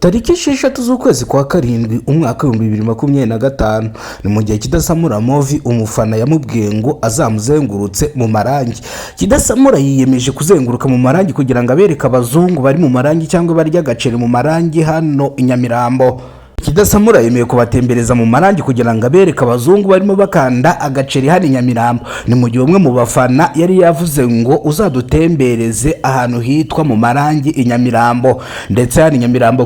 tariki 6 z'ukwezi kwa karindwi umwaka 2025 ni mu gihe Kidasamura Movi umufana yamubwiye ngo azamuzengurutse mu marangi. Kidasamura yiyemeje kuzenguruka mu marangi kugira ngo abereke abazungu bari mu marangi cyangwa barya agaceri mu marangi hano i Nyamirambo. Kidasamura yemeye kubatembereza mu marangi kugira ngo abereke abazungu barimo bakanda agaceri hano i Nyamirambo. Ni mu gihe umwe mu bafana yari yavuze ngo uzadutembereze ahantu hitwa mu marangi i Nyamirambo. Ndetse hano i Nyamirambo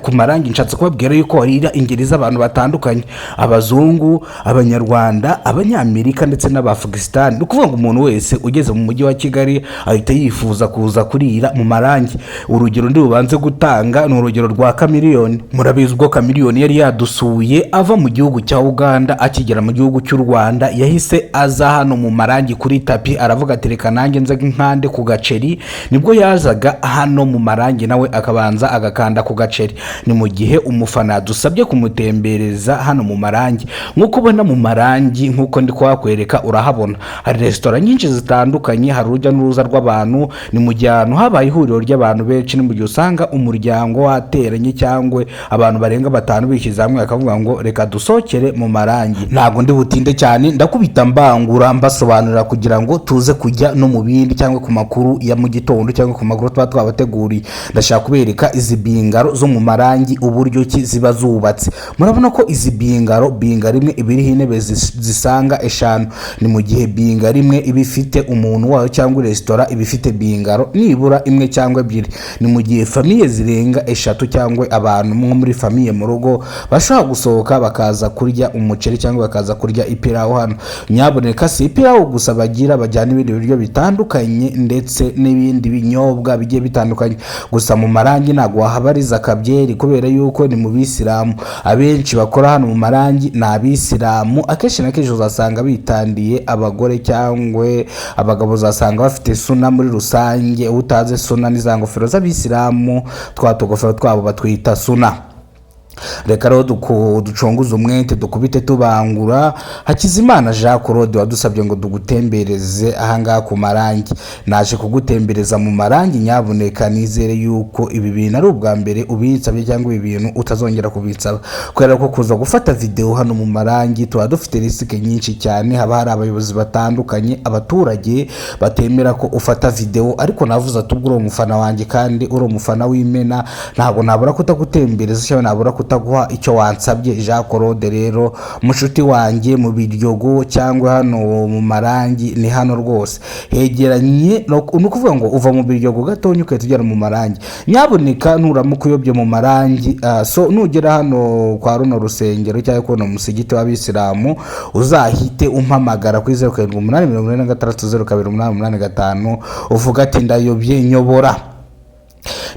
ku marangi nshatse kubabwira yuko harira ingeri z'abantu batandukanye, abazungu, abanyarwanda, abanyamerika ndetse n'abafakistan. Ni ukuvuga ngo umuntu wese ugeze mu mujyi wa Kigali ahita yifuza kuza kurira mu marangi. Urugero ndi bubanze gutanga ni urugero rwa Chameleone. Murabizi ubwo Chameleone yari yadusuye ava mu gihugu cya Uganda akigera mu gihugu cy'u Rwanda, yahise aza hano mu marangi kuri tapi, aravuga ati reka nanjye nzaga inkande ku gaceri. Nibwo yazaga hano mu marangi nawe akabanza agakanda ku gaceri. Ni mu gihe umufana dusabye kumutembereza hano mu marangi. Nkuko ubona mu marangi, nkuko ndi kwakwereka, urahabona hari restaurant nyinshi zitandukanye, hari urujya n'uruza rw'abantu. Ni mu gihe ahantu habaye ihuriro ry'abantu benshi, ni mu gihe usanga umuryango wateranye cyangwa abantu barenga batanu bishyize hamwe akavuga ngo reka dusokere mu marangi. Ntabwo ndi butinde cyane, ndakubita mbangura mbasobanurira kugira ngo tuze kujya no mu bindi cyangwa ku makuru ya mu gitondo cyangwa ku makuru twabateguriye. Ndashaka kubereka izi bingaro zo mu marangi uburyo ki ziba zubatse. Murabona ko izi bingaro rimwe ibiriho intebe zisanga 5. Ni mu gihe binga rimwe ibifite umuntu wayo cyangwa restaurant ibifite bingaro nibura imwe cyangwa 2. Ni mu gihe famiye zirenga 3 cyangwa abantu muri famiye mu rugo bashaka gusohoka bakaza kurya umuceri cyangwa bakaza kurya ipirawu hano. Nyaboneka si ipirawu gusa bagira, bajyana ibindi biryo bitandukanye ndetse n'ibindi binyobwa bigiye bitandukanye. Gusa mu marangi ntago wahabariza akabyeri kubera yuko ni mu bisilamu. Abenshi bakora hano mu marangi ni abisilamu. Akenshi na kenshi uzasanga bitandiye abagore cyangwa abagabo, uzasanga bafite suna muri rusange. Utaze suna ni za ngofero z'abisilamu, twatugofero twabo batwita suna. Reka rero duconguze umwete dukubite tubangura. Hakizimana Jean Claude wadusabye ngo dugutembereze ahangaha ku marangi. Naje kugutembereza mu marangi. Nyaboneka nizere yuko ibi bintu ari ubwa mbere ubitsabye cyangwa ibi bintu utazongera kubitsaba, kubera ko kuza gufata video hano mu marangi tuba dufite risike nyinshi cyane. Haba hari abayobozi batandukanye, abaturage batemera ko ufata video, ariko navuze ati ubwo uri umufana wanjye kandi uri umufana w'Imena, ntabwo nabura kutagutembereza cyangwa nabura kutaguha icyo wansabye. Jean Claude rero mushuti wanjye mu Biryogo cyangwa hano mu marangi ni hano rwose hegeranye. No kuvuga ngo uva mu Biryogo gatonye ukatugera mu marangi. Nyaboneka nuramuka uyobye mu marangi, so nugera hano kwa runo rusengero cyangwa ko no musigiti w'abisilamu, uzahite umpamagara kuri 0784602885 uvuga ati ndayobye nyobora.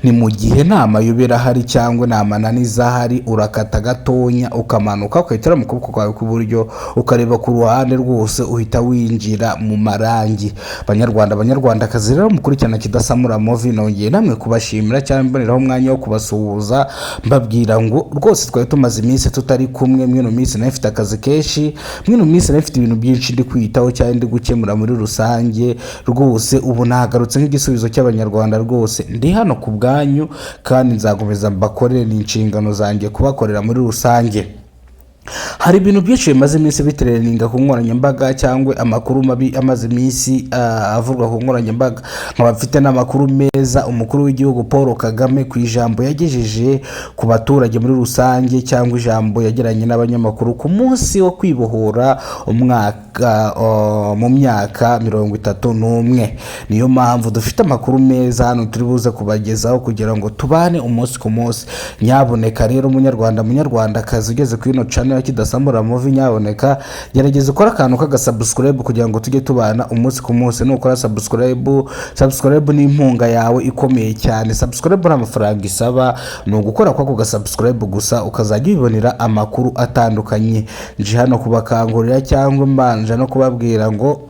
Ni mu gihe nta mayobera hari cyangwa nta mananiza hari, urakata gatonya ukamanuka ukahitira mu kuboko kwawe k'uburyo ukareba ku ruhande rwose uhita winjira mu marangi. Banyarwandakazi rero mukurikirana Kidasamura Movi, nongeye namwe kubashimira cyane, mboneraho umwanya wo kubasuhuza mbabwira ngo rwose twari tumaze iminsi tutari kumwe. Mwino minsi nayo mfite akazi kenshi, mwino minsi nayo mfite ibintu byinshi ndi kwitaho cyane ndi gukemura muri rusange. Rwose ubu nagarutse nk'igisubizo cy'abanyarwanda. Rwose ndi hano ku bwanyu kandi nzakomeza mbakorere, ni inshingano zanjye kubakorera muri rusange. Hari ibintu byinshi bimaze iminsi bitereninga ku nkoranyambaga cyangwa amakuru mabi amaze iminsi avurwa ku nkoranyambaga. Nkaba mfite n'amakuru meza. Umukuru w'igihugu Paul Kagame ku ijambo yagejeje ku baturage muri rusange cyangwa ijambo yagiranye n'abanyamakuru ku munsi wo kwibohora mu myaka 31. Niyo mpamvu dufite amakuru meza hano turi buze kubagezaho kugira ngo tubane umunsi ku munsi. Nyaboneka rero munyarwandakazi ugeze ku ino channel ya Kidasamura Movi, nyaboneka gerageza ukora akantu k'agasubscribe kugira ngo tujye tubana umunsi ku munsi. Nukora subscribe ni impunga yawe ikomeye cyane. Subscribe nta mafaranga isaba, ni ugukora kwako gasubscribe gusa ukazajya ubibonera amakuru atandukanye. Nje hano kubakangurira cyangwa mbanje no kubabwira ngo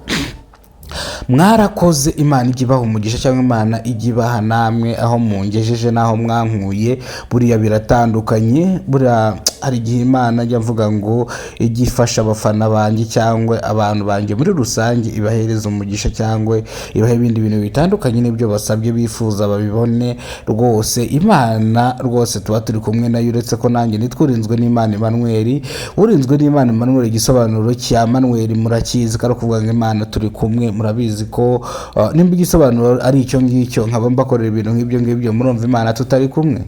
mwarakoze, Imana ijya ibaha umugisha, cyangwa Imana ijya ibaha namwe aho mungejeje n'aho mwankuye. Buriya biratandukanye, buriya hari igihe Imana ajya avuga ngo ijye ifasha abafana banjye cyangwa abantu banjye muri rusange, ibahereza umugisha cyangwa ibaha ibindi bintu bitandukanye n'ibyo basabye bifuza babibone. Rwose Imana rwose tuba turi kumwe nayo, uretse ko nanjye nitwurinzwe n'Imana Emmanuel. Urinzwe n'Imana Emmanuel, igisobanuro cya Emmanuel murakizi, kandi kuvuga ngo Imana turi kumwe, murabizi ko nimba igisobanuro ari icyo ngicyo nkaba mbakorera ibintu nk'ibyo ngibyo, murumva Imana tutari kumwe?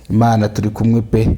Imana turi kumwe pe.